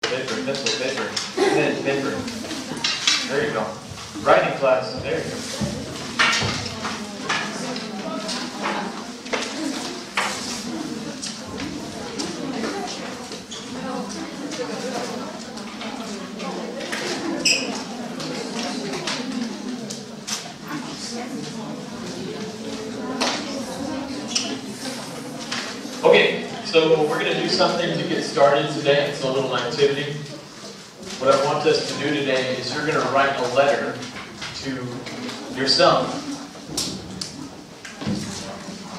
Paper, pencil, paper, pen, paper. There you go. Writing class, there you go. Okay, so we're going to do something to get started today. It's a little activity. What I want us to do today is you're going to write a letter to yourself.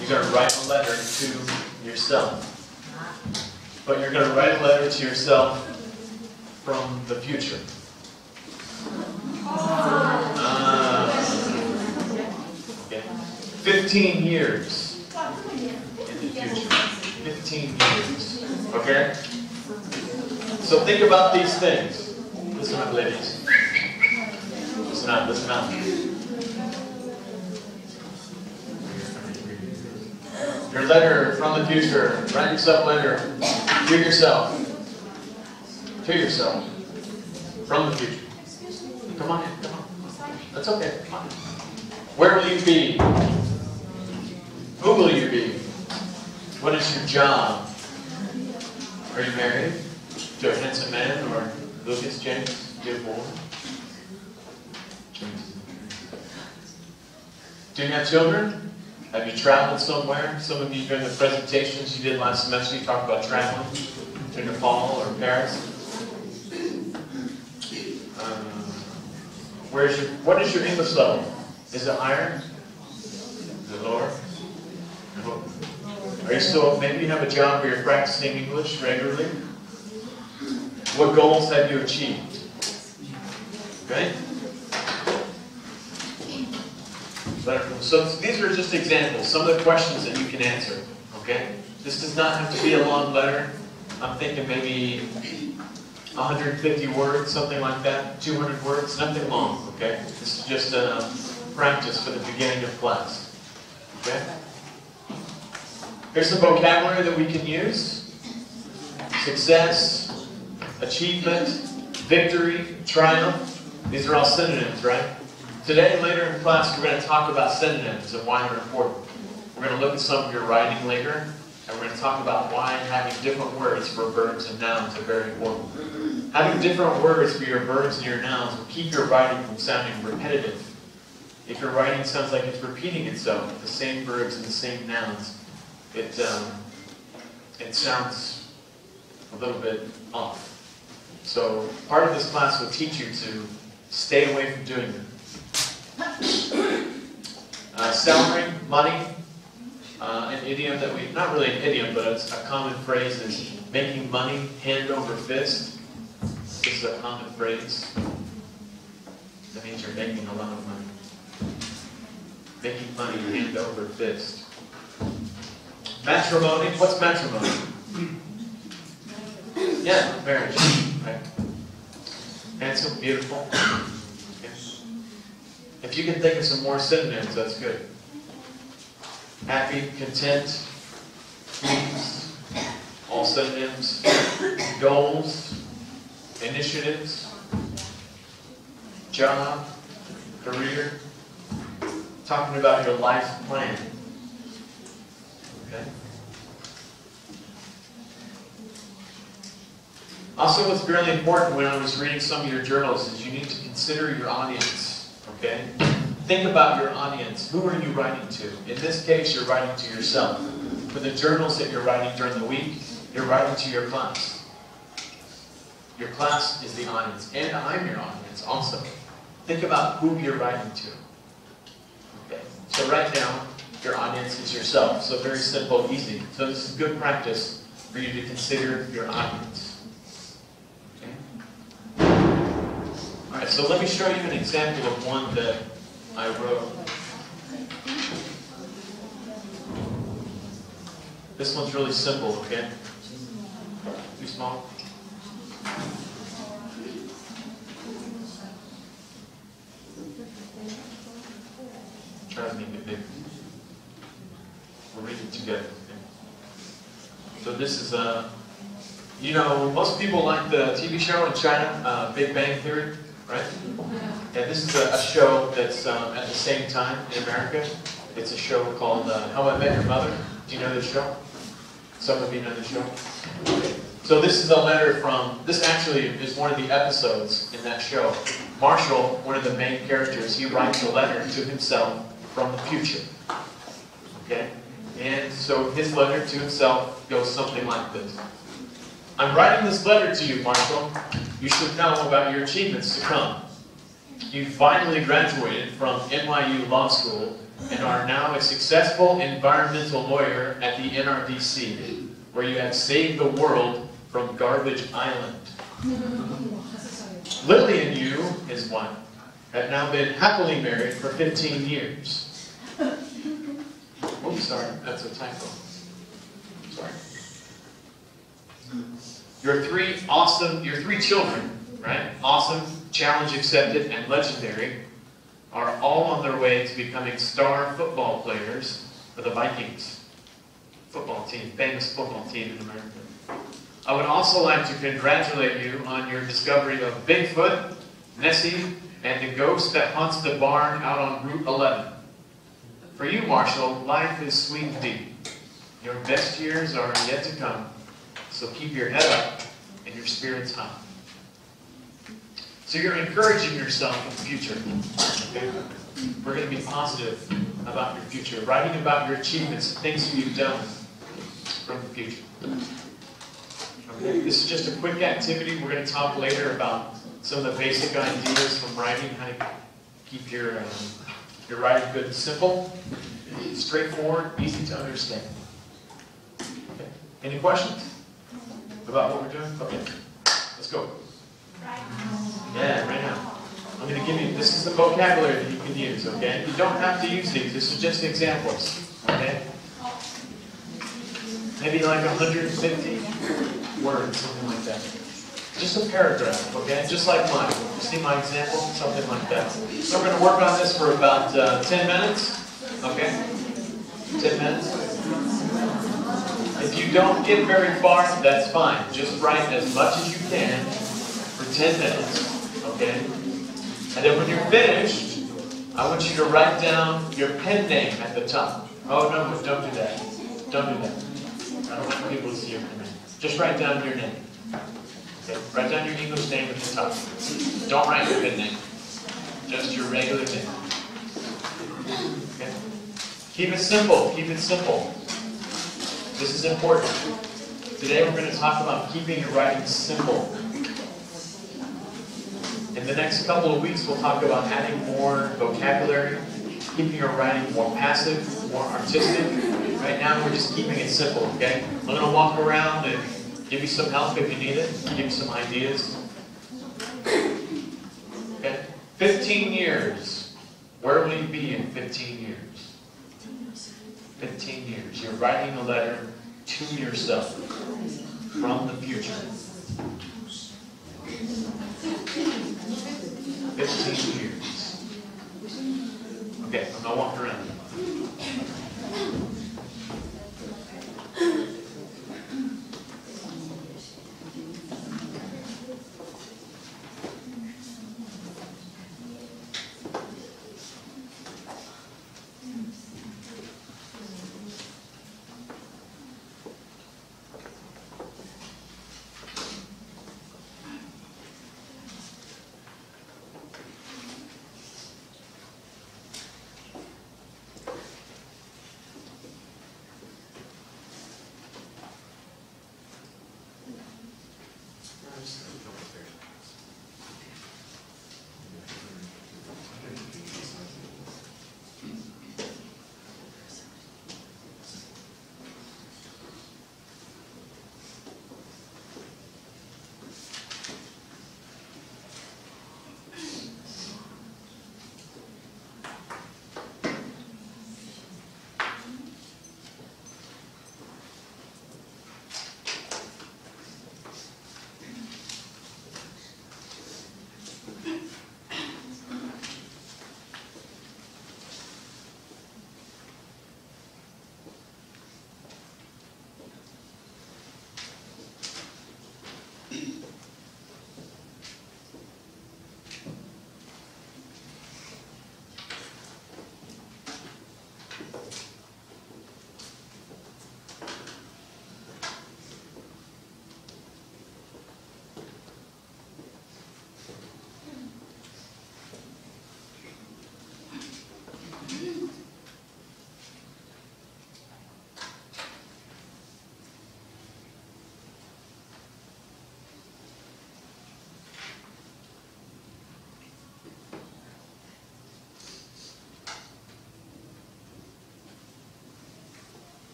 You're going to write a letter to yourself. But you're going to write a letter to yourself from the future. Okay. 15 years in the future. 15 years. Okay? So think about these things. Listen up, ladies. Listen up, listen up. Your letter from the future. Write yourself a letter to yourself. To yourself. From the future. Come on in, come on. That's okay, come on. Where will you be? Who will you be? What is your job? Are you married to a handsome man or Lucas, James, beautiful woman? Do you have children? Have you traveled somewhere? Some of you during the presentations you did last semester, you talked about traveling to Nepal or Paris. What is your English level? Is it higher? Is it lower? No. Are you still, maybe you have a job where you're practicing English regularly? What goals have you achieved? Okay? So these are just examples, some of the questions that you can answer. Okay? This does not have to be a long letter. I'm thinking maybe 150 words, something like that. 200 words, nothing long. Okay? This is just a practice for the beginning of class. Okay? Here's some vocabulary that we can use. Success, achievement, victory, triumph. These are all synonyms, right? Today, later in class, we're going to talk about synonyms and why they're important. We're going to look at some of your writing later, and we're going to talk about why having different words for verbs and nouns are very important. Having different words for your verbs and your nouns will keep your writing from sounding repetitive. If your writing sounds like it's repeating itself, the same verbs and the same nouns, it sounds a little bit off. So part of this class will teach you to stay away from doing that. Salary, money, an idiom that we, not really an idiom, but it's a common phrase is making money hand over fist. This is a common phrase. That means you're making a lot of money. Making money hand over fist. Matrimony, what's matrimony? Yeah, marriage, right? Handsome, beautiful. If you can think of some more synonyms, that's good. Happy, content, pleased, all synonyms. Goals, initiatives, job, career. Talking about your life plan. Okay? Also, what's really important when I was reading some of your journals is you need to consider your audience. Okay? Think about your audience. Who are you writing to? In this case, you're writing to yourself. For the journals that you're writing during the week, you're writing to your class. Your class is the audience. And I'm your audience also. Think about who you're writing to. Okay? So right now, your audience is yourself. So very simple, easy. So this is good practice for you to consider your audience. Alright, so let me show you an example of one that I wrote. This one's really simple, okay? Too small? Try to make it big. We'll read it together, okay? So this is You know, most people like the TV show in China, Big Bang Theory, right? And this is a show that's at the same time in America. It's a show called How I Met Your Mother. Do you know this show? Some of you know the show? Okay. So this is a letter from, this actually is one of the episodes in that show. Marshall, one of the main characters, he writes a letter to himself from the future. Okay? And so his letter to himself goes something like this. I'm writing this letter to you, Marshall. You should know about your achievements to come. You finally graduated from NYU Law School and are now a successful environmental lawyer at the NRDC, where you have saved the world from Garbage Island. Lily and you, his wife, have now been happily married for 15 years. Oh, sorry, that's a typo. Sorry. Your three children, right? Awesome, challenge accepted, and legendary, are all on their way to becoming star football players for the Vikings football team, famous football team in America. I would also like to congratulate you on your discovery of Bigfoot, Nessie, and the ghost that haunts the barn out on Route 11. For you, Marshall, life is sweet and deep. Your best years are yet to come, so keep your head up and your spirits high. So you're encouraging yourself in the future. Okay? We're going to be positive about your future, writing about your achievements, things you've done from the future. Okay? This is just a quick activity. We're going to talk later about some of the basic ideas from writing, how to keep your writing good and simple, straightforward, easy to understand. Okay. Any questions about what we're doing? Okay, let's go. Yeah, right now. I'm going to give you, this is the vocabulary that you can use, okay? You don't have to use these, this is just examples, okay? Maybe like 150 words, something like that. Just a paragraph, okay? Just like mine. You see my example? Something like that. So we're going to work on this for about 10 minutes, okay? 10 minutes. If you don't get very far, that's fine. Just write as much as you can for 10 minutes, okay? And then when you're finished, I want you to write down your pen name at the top. Oh, no, don't do that. Don't do that. I don't want people to see your pen name. Just write down your name. Okay? Write down your English name at the top. Don't write your pen name. Just your regular name. Okay? Keep it simple. Keep it simple. This is important. Today we're going to talk about keeping your writing simple. In the next couple of weeks we'll talk about adding more vocabulary, keeping your writing more passive, more artistic. Right now we're just keeping it simple, okay? I'm going to walk around and give you some help if you need it, give you some ideas. Okay? 15 years. Where will you be in 15 years? 15 years. You're writing a letter to yourself from the future. 15 years. Okay, I'm going to walk around.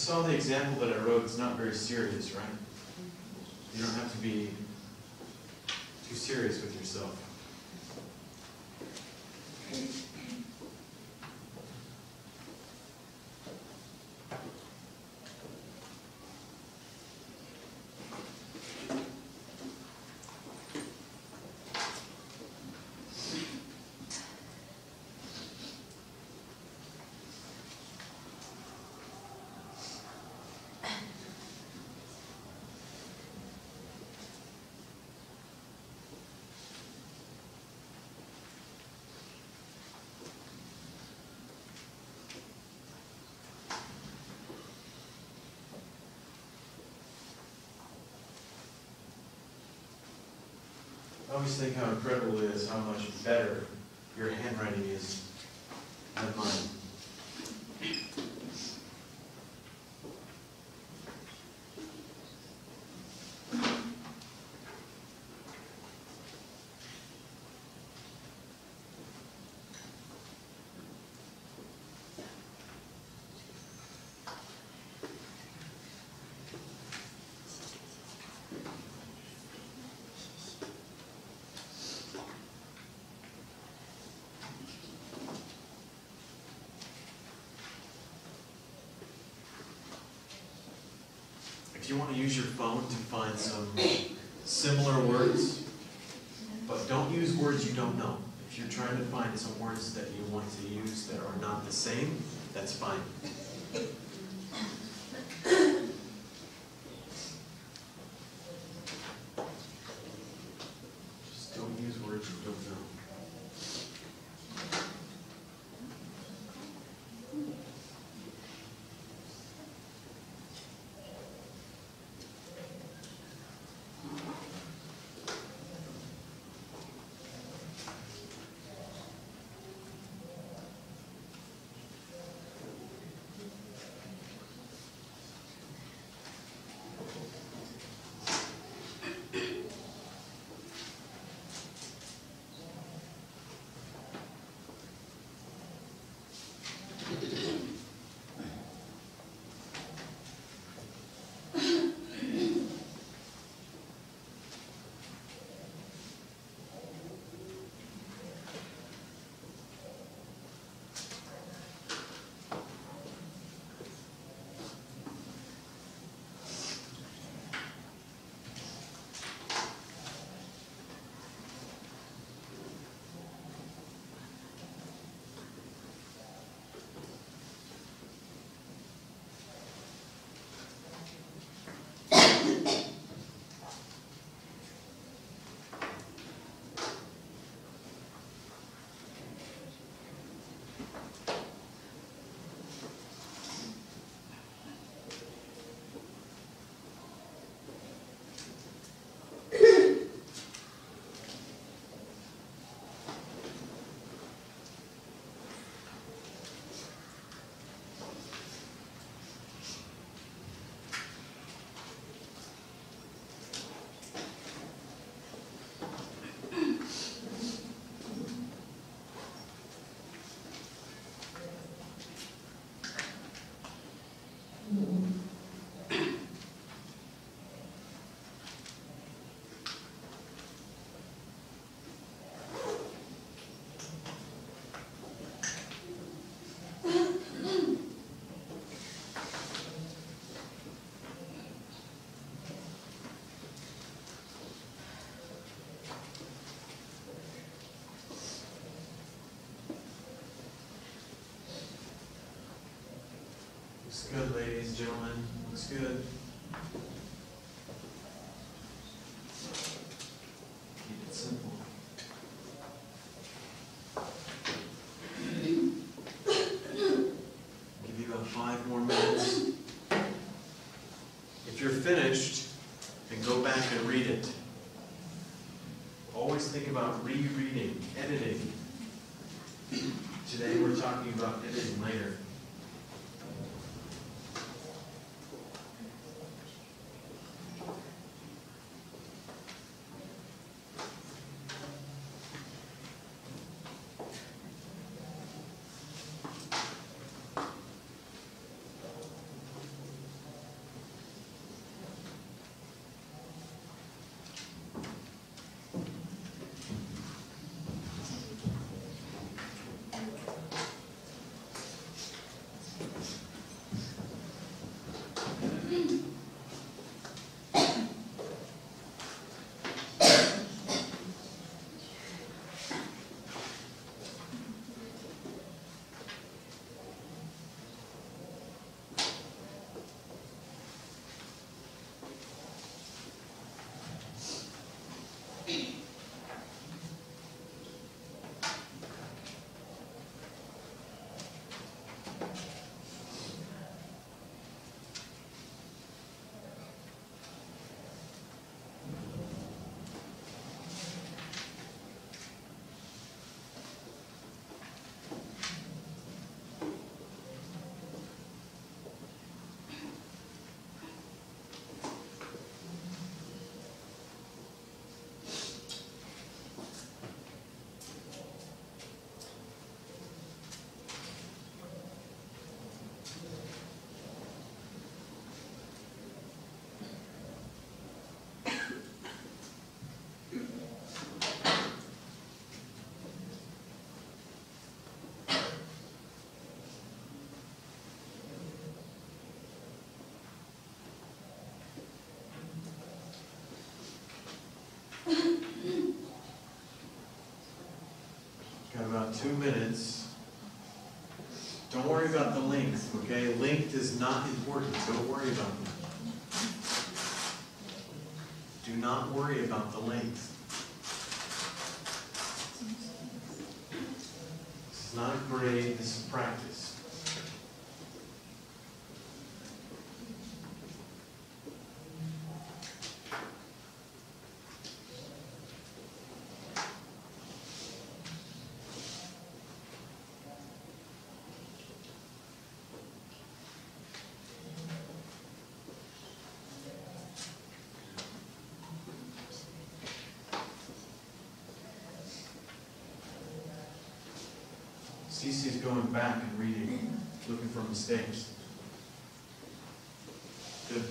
saw the example that I wrote. It's not very serious, right? You don't have to be too serious with yourself. I always think how incredible it is, how much better your handwriting is than mine. If you want to use your phone to find some similar words, but don't use words you don't know. If you're trying to find some words that you want to use that are not the same, that's fine. Just don't use words you don't know. Looks good, ladies and gentlemen. Looks good. Keep it simple. Give you about 5 more minutes. If you're finished, then go back and read it. Always think about rereading, editing. Today we're talking about editing later. Got about 2 minutes. Don't worry about the length, okay? Length is not important. Don't worry about that. Do not worry about the length. This is not a grade, this is practice. Cece's going back and reading, looking for mistakes. Good.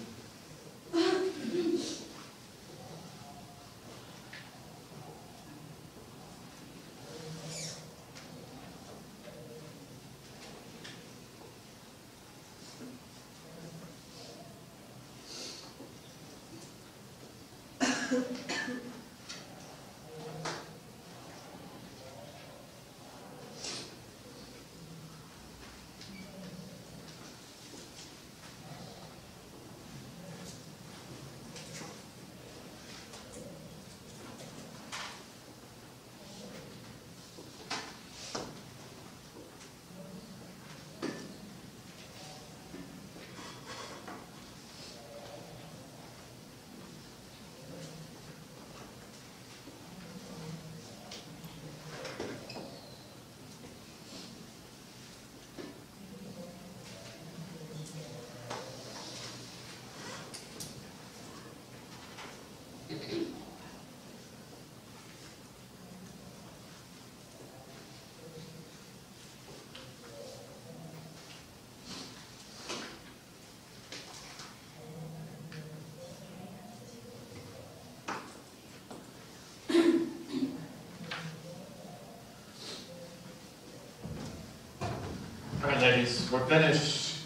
All right, ladies, we're finished.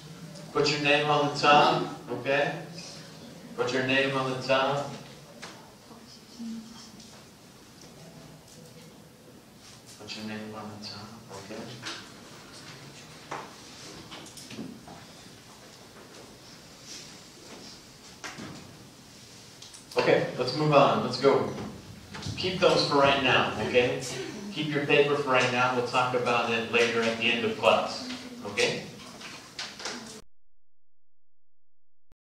Put your name on the top, okay? Put your name on the top. Put your name on the top, okay? Okay, let's move on. Let's go. Keep those for right now, okay? Keep your paper for right now. We'll talk about it later at the end of class, okay?